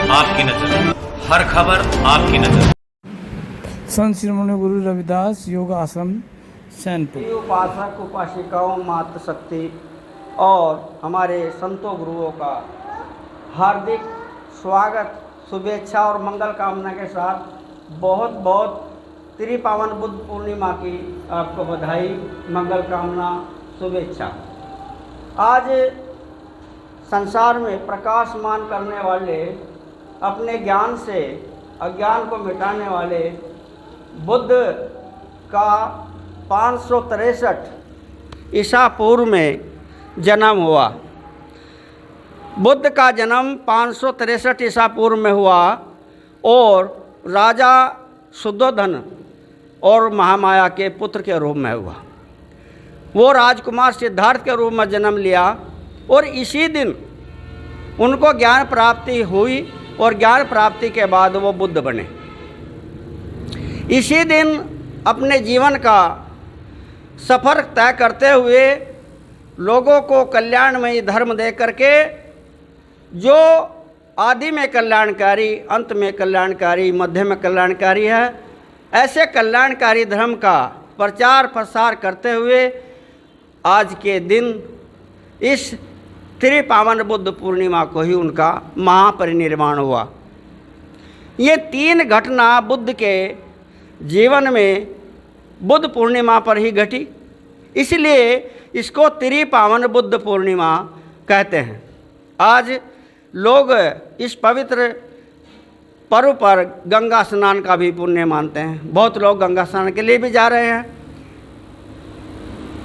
आपकी नजर, हर खबर आपकी नजर। संत शिरोमणि गुरु रविदास योग आश्रम सैनपुर। उपासक उपासिकाओं मातृ शक्ति और हमारे संतों गुरुओं का हार्दिक स्वागत, शुभेच्छा और मंगल कामना के साथ बहुत बहुत त्रिपावन बुद्ध पूर्णिमा की आपको बधाई, मंगल कामना, शुभेच्छा। आज संसार में प्रकाशमान करने वाले, अपने ज्ञान से अज्ञान को मिटाने वाले बुद्ध का 563 ईसा पूर्व में जन्म हुआ। बुद्ध का जन्म 563 ईसा पूर्व में हुआ और राजा शुद्धोधन और महामाया के पुत्र के रूप में हुआ। वो राजकुमार सिद्धार्थ के रूप में जन्म लिया और इसी दिन उनको ज्ञान प्राप्ति हुई और ज्ञान प्राप्ति के बाद वो बुद्ध बने। इसी दिन अपने जीवन का सफ़र तय करते हुए लोगों को कल्याणमयी धर्म दे करके, जो आदि में कल्याणकारी, अंत में कल्याणकारी, मध्य में कल्याणकारी है, ऐसे कल्याणकारी धर्म का प्रचार प्रसार करते हुए आज के दिन इस त्रिपावन बुद्ध पूर्णिमा को ही उनका महापरिनिर्वाण हुआ। ये 3 घटना बुद्ध के जीवन में बुद्ध पूर्णिमा पर ही घटी, इसलिए इसको त्रिपावन बुद्ध पूर्णिमा कहते हैं। आज लोग इस पवित्र पर्व पर गंगा स्नान का भी पुण्य मानते हैं। बहुत लोग गंगा स्नान के लिए भी जा रहे हैं।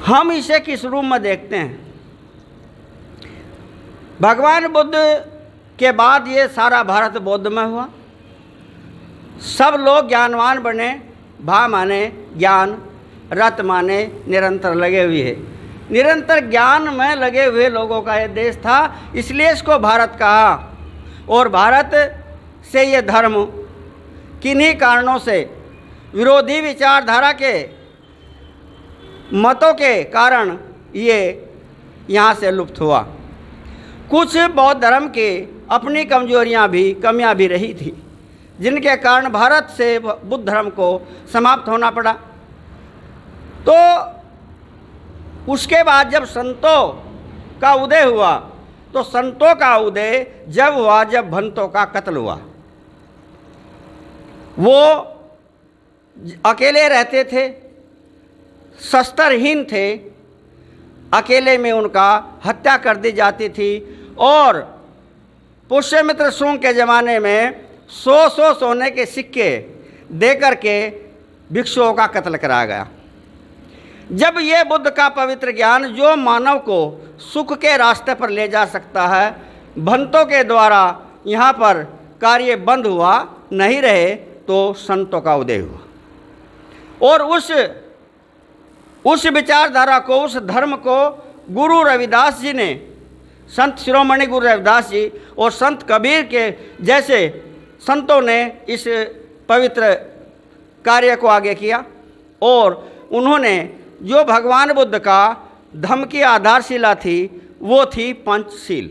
हम इसे किस रूप में देखते हैं? भगवान बुद्ध के बाद ये सारा भारत बौद्ध में हुआ। सब लोग ज्ञानवान बने, भा माने ज्ञान, रत माने निरंतर लगे हुए हैं। निरंतर ज्ञान में लगे हुए लोगों का ये देश था, इसलिए इसको भारत कहा। और भारत से ये धर्म किन्हीं कारणों से, विरोधी विचारधारा के मतों के कारण ये यहाँ से लुप्त हुआ। कुछ बौद्ध धर्म के अपनी कमियां भी रही थी, जिनके कारण भारत से बुद्ध धर्म को समाप्त होना पड़ा। तो उसके बाद जब संतों का उदय हुआ, तो संतों का उदय जब हुआ जब भंतों का कत्ल हुआ। वो अकेले रहते थे, शस्त्रहीन थे, अकेले में उनका हत्या कर दी जाती थी। और पुष्यमित्र शुंग के ज़माने में 100 सोने के सिक्के दे करके भिक्षुओं का कत्ल कराया गया। जब ये बुद्ध का पवित्र ज्ञान, जो मानव को सुख के रास्ते पर ले जा सकता है, भंतों के द्वारा यहाँ पर कार्य बंद हुआ, नहीं रहे, तो संतों का उदय हुआ। और उस विचारधारा को, उस धर्म को गुरु रविदास जी ने, संत शिरोमणि गुरु रविदास जी और संत कबीर के जैसे संतों ने इस पवित्र कार्य को आगे किया। और उन्होंने जो भगवान बुद्ध का धम्म की आधारशिला थी, वो थी पंचशील।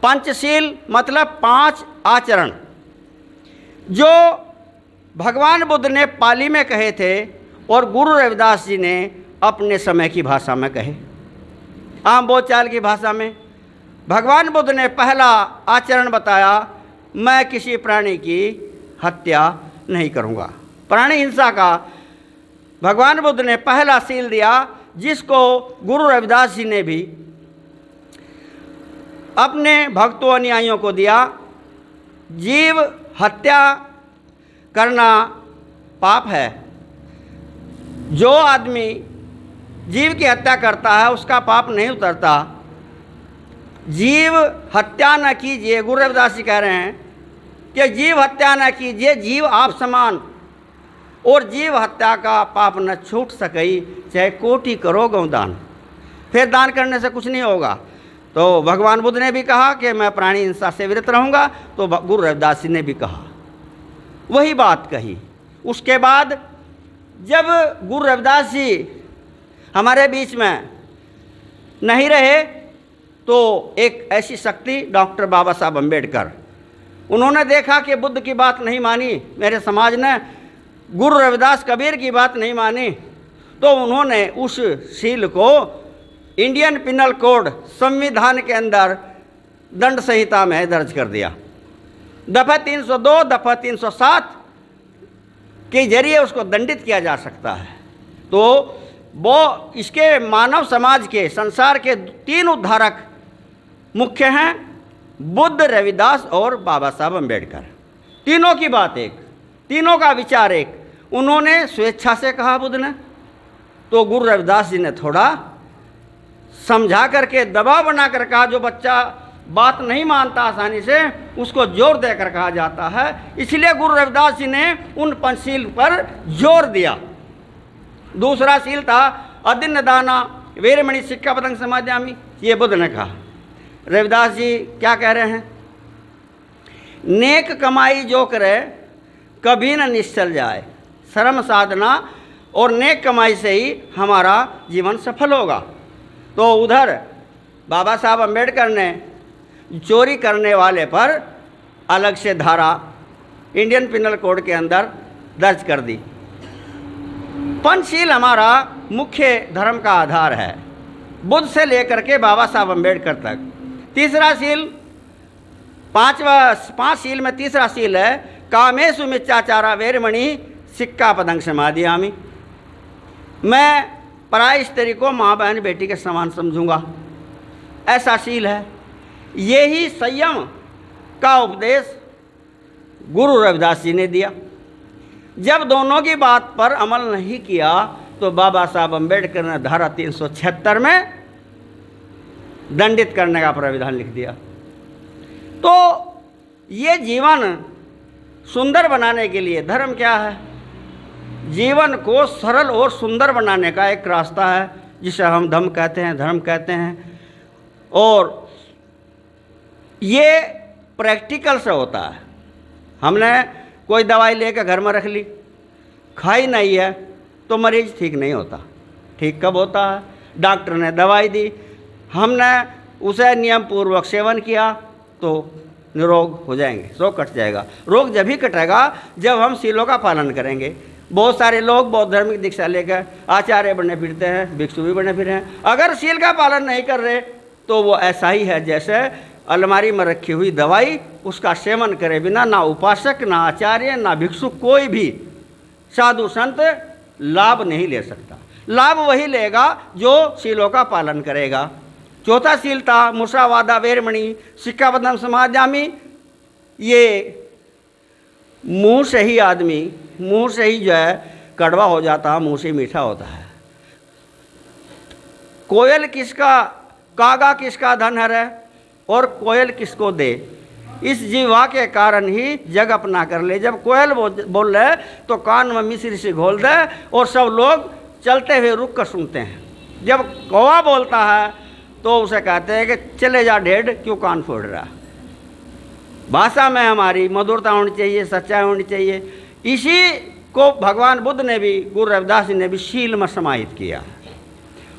पंचशील मतलब 5 आचरण, जो भगवान बुद्ध ने पाली में कहे थे और गुरु रविदास जी ने अपने समय की भाषा में कहे, आम बोलचाल की भाषा में। भगवान बुद्ध ने पहला आचरण बताया, मैं किसी प्राणी की हत्या नहीं करूँगा। प्राणी हिंसा का भगवान बुद्ध ने पहला सील दिया, जिसको गुरु रविदास जी ने भी अपने भक्तों अनुयायियों को दिया। जीव हत्या करना पाप है। जो आदमी जीव की हत्या करता है, उसका पाप नहीं उतरता। जीव हत्या न कीजिए, गुरु रविदास जी कह रहे हैं कि जीव हत्या न कीजिए, जीव आप समान, और जीव हत्या का पाप न छूट सकई, चाहे कोटि करो गौदान। फिर दान करने से कुछ नहीं होगा। तो भगवान बुद्ध ने भी कहा कि मैं प्राणी हिंसा से विरत रहूँगा, तो गुरु रविदास जी ने भी कहा, वही बात कही। उसके बाद जब गुरु रविदास जी हमारे बीच में नहीं रहे, तो एक ऐसी शक्ति डॉक्टर बाबा साहब अम्बेडकर, उन्होंने देखा कि बुद्ध की बात नहीं मानी मेरे समाज ने, गुरु रविदास कबीर की बात नहीं मानी, तो उन्होंने उस सील को इंडियन पिनल कोड संविधान के अंदर दंड संहिता में दर्ज कर दिया। दफ़ा 302, दफ़ा 307 के जरिए उसको दंडित किया जा सकता है। तो वो इसके मानव समाज के, संसार के 3 उद्धारक मुख्य हैं, बुद्ध, रविदास और बाबा साहब अम्बेडकर। तीनों की बात एक, तीनों का विचार एक। उन्होंने स्वेच्छा से कहा बुद्ध ने, तो गुरु रविदास जी ने थोड़ा समझा करके, दबाव बना कर कहा। जो बच्चा बात नहीं मानता आसानी से, उसको जोर देकर कहा जाता है। इसलिए गुरु रविदास जी ने उन पंचशील पर जोर दिया। दूसरा सील था अदिन्न दाना वीरमणि सिक्खापदं समादयामि, ये बुद्ध ने कहा। रविदास जी क्या कह रहे हैं? नेक कमाई जो करे कभी न निश्चल जाए। श्रम साधना और नेक कमाई से ही हमारा जीवन सफल होगा। तो उधर बाबा साहब अम्बेडकर ने चोरी करने वाले पर अलग से धारा इंडियन पिनल कोड के अंदर दर्ज कर दी। पंचशील हमारा मुख्य धर्म का आधार है, बुद्ध से लेकर के बाबा साहब अम्बेडकर तक। तीसरा सील, 5 सील में तीसरा सील है कामेषु मिथ्याचारा वैरमणि सिक्खापदं समादयामि। मैं पराई स्त्री को माँ बहन बेटी के समान समझूंगा, ऐसा सील है। यही संयम का उपदेश गुरु रविदास जी ने दिया। जब दोनों की बात पर अमल नहीं किया तो बाबा साहब अम्बेडकर ने धारा 376 में दंडित करने का प्राविधान लिख दिया। तो ये जीवन सुंदर बनाने के लिए धर्म क्या है? जीवन को सरल और सुंदर बनाने का एक रास्ता है, जिसे हम धम्म कहते हैं, धर्म कहते हैं। और ये प्रैक्टिकल से होता है। हमने कोई दवाई लेकर घर में रख ली, खाई नहीं है, तो मरीज ठीक नहीं होता। ठीक कब होता है? डॉक्टर ने दवाई दी, हमने उसे नियम पूर्वक सेवन किया तो निरोग हो जाएंगे, रोग कट जाएगा। रोग जब ही कटेगा जब हम सीलों का पालन करेंगे। बहुत सारे लोग बौद्ध धार्मिक दीक्षा लेकर आचार्य बने फिरते हैं, भिक्षु भी बने फिर हैं। अगर सील का पालन नहीं कर रहे तो वो ऐसा ही है जैसे अलमारी में रखी हुई दवाई, उसका सेवन करे बिना ना उपासक, ना आचार्य, ना भिक्षु, कोई भी साधु संत लाभ नहीं ले सकता। लाभ वही लेगा जो सीलों का पालन करेगा। चौथा सील था मुसावादा वैरमणि सिक्खापदं समादयामि। ये मुंह से ही आदमी, मुंह से ही जो है कड़वा हो जाता है, मुंह से मीठा होता है। कोयल किसका, कागा किसका धन है और कोयल किसको दे, इस जीवा के कारण ही जग अपना कर ले। जब कोयल बोल रहे तो कान में मिश्री से घोल दे और सब लोग चलते हुए रुक कर सुनते हैं। जब कौवा बोलता है तो उसे कहते हैं कि चले जा ढेढ़, क्यों कान फोड़ रहा। भाषा में हमारी मधुरता होनी चाहिए, सच्चाई होनी चाहिए। इसी को भगवान बुद्ध ने भी, गुरु रविदास जी ने भी शील में समाहित किया।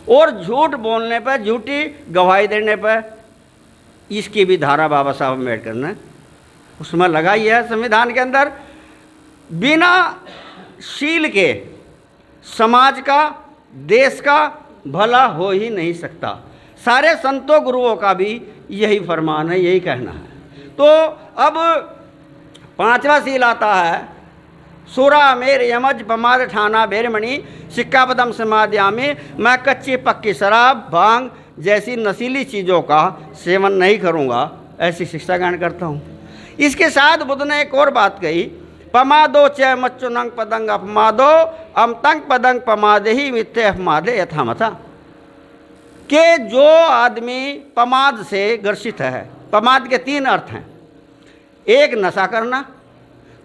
और झूठ बोलने पर, झूठी गवाही देने पर, इसकी भी धारा बाबा साहब अम्बेडकर ने उसमें लगाई है संविधान के अंदर। बिना शील के समाज का, देश का भला हो ही नहीं सकता। सारे संतों गुरुओं का भी यही फरमान है, यही कहना है। तो अब 5वां सील आता है सुरा मेर यमज पमाद ठाना वैरमणि सिक्खापदं समादयामि। मैं कच्ची पक्की शराब, भांग जैसी नशीली चीज़ों का सेवन नहीं करूँगा, ऐसी शिक्षा ग्रहण करता हूँ। इसके साथ बुद्ध ने एक और बात कही, पमादो च मच्चुनंग पदंग अपमादो अमतंग पदंग पमादे ही मिथ्ये अपमादे यथामथा। कि जो आदमी पमाद से ग्रसित है, पमाद के 3 अर्थ हैं। एक नशा करना,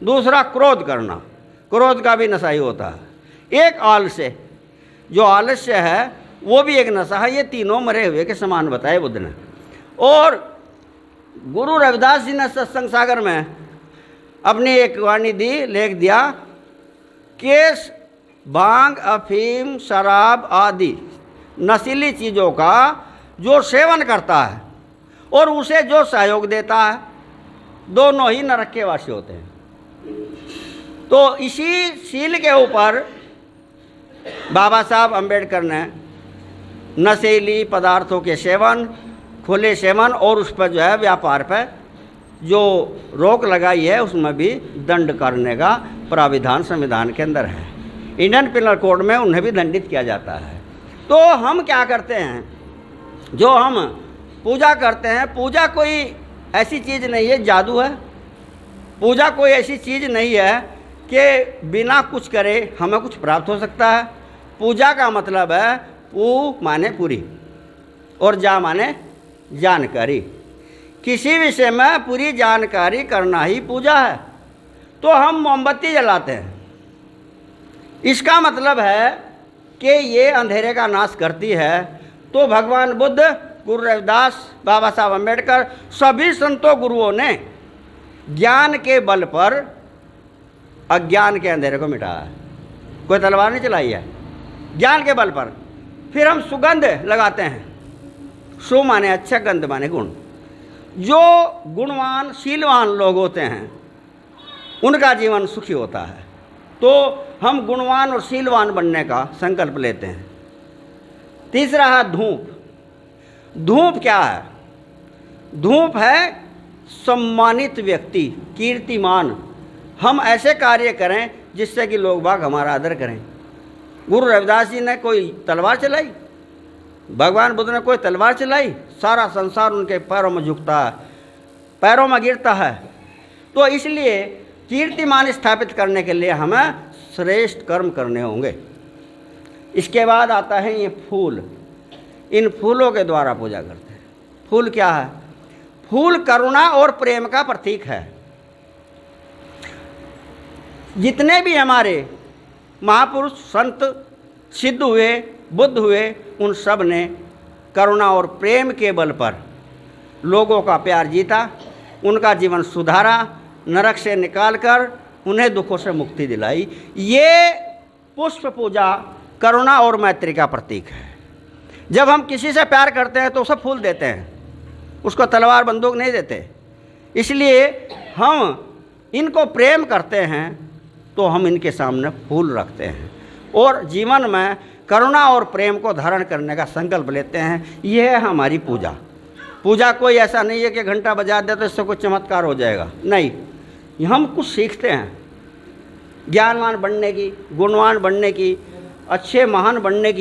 दूसरा क्रोध करना, क्रोध का भी नशा ही होता है। एक आलस्य, जो आलस्य है वो भी एक नशा है। ये तीनों मरे हुए के समान बताए बुद्ध ने। और गुरु रविदास जी ने सत्संग सागर में अपनी एक वाणी दी, लेख दिया कि भांग, अफीम, शराब आदि नशीली चीज़ों का जो सेवन करता है और उसे जो सहयोग देता है, दोनों ही नरक के वासी होते हैं। तो इसी शील के ऊपर बाबा साहब अम्बेडकर ने नशीली पदार्थों के सेवन, खुले सेवन और उस पर जो है व्यापार पर जो रोक लगाई है, उसमें भी दंड करने का प्राविधान संविधान के अंदर है। इंडियन पिनल कोड में उन्हें भी दंडित किया जाता है। तो हम क्या करते हैं, जो हम पूजा करते हैं, पूजा कोई ऐसी चीज़ नहीं है जादू है। पूजा कोई ऐसी चीज़ नहीं है कि बिना कुछ करे हमें कुछ प्राप्त हो सकता है। पूजा का मतलब है पू माने पूरी और जा माने जानकारी। किसी विषय में पूरी जानकारी करना ही पूजा है। तो हम मोमबत्ती जलाते हैं, इसका मतलब है कि ये अंधेरे का नाश करती है। तो भगवान बुद्ध, गुरु रविदास, बाबा साहब अम्बेडकर, सभी संतों गुरुओं ने ज्ञान के बल पर अज्ञान के अंधेरे को मिटाया है। कोई तलवार नहीं चलाई है, ज्ञान के बल पर। फिर हम सुगंध लगाते हैं। सु माने अच्छा, गंध माने गुण। जो गुणवान शीलवान लोग होते हैं उनका जीवन सुखी होता है। तो हम गुणवान और शीलवान बनने का संकल्प लेते हैं। तीसरा है धूप। धूप क्या है? धूप है सम्मानित व्यक्ति, कीर्तिमान। हम ऐसे कार्य करें जिससे कि लोग बाग हमारा आदर करें। गुरु रविदास जी ने कोई तलवार चलाई, भगवान बुद्ध ने कोई तलवार चलाई, सारा संसार उनके पैरों में झुकता है, पैरों में गिरता है। तो इसलिए कीर्तिमान स्थापित करने के लिए हमें श्रेष्ठ कर्म करने होंगे। इसके बाद आता है ये फूल। इन फूलों के द्वारा पूजा करते हैं। फूल क्या है? फूल करुणा और प्रेम का प्रतीक है। जितने भी हमारे महापुरुष संत सिद्ध हुए, बुद्ध हुए, उन सब ने करुणा और प्रेम के बल पर लोगों का प्यार जीता, उनका जीवन सुधारा, नरक से निकालकर उन्हें दुखों से मुक्ति दिलाई। ये पुष्प पूजा करुणा और मैत्री का प्रतीक है। जब हम किसी से प्यार करते हैं तो उसे फूल देते हैं, उसको तलवार बंदूक नहीं देते। इसलिए हम इनको प्रेम करते हैं तो हम इनके सामने फूल रखते हैं और जीवन में करुणा और प्रेम को धारण करने का संकल्प लेते हैं। यह है हमारी पूजा। पूजा कोई ऐसा नहीं है कि घंटा बजा दे तो इससे कुछ चमत्कार हो जाएगा, नहीं। हम कुछ सीखते हैं, ज्ञानवान बनने की, गुणवान बनने की, अच्छे महान बनने की।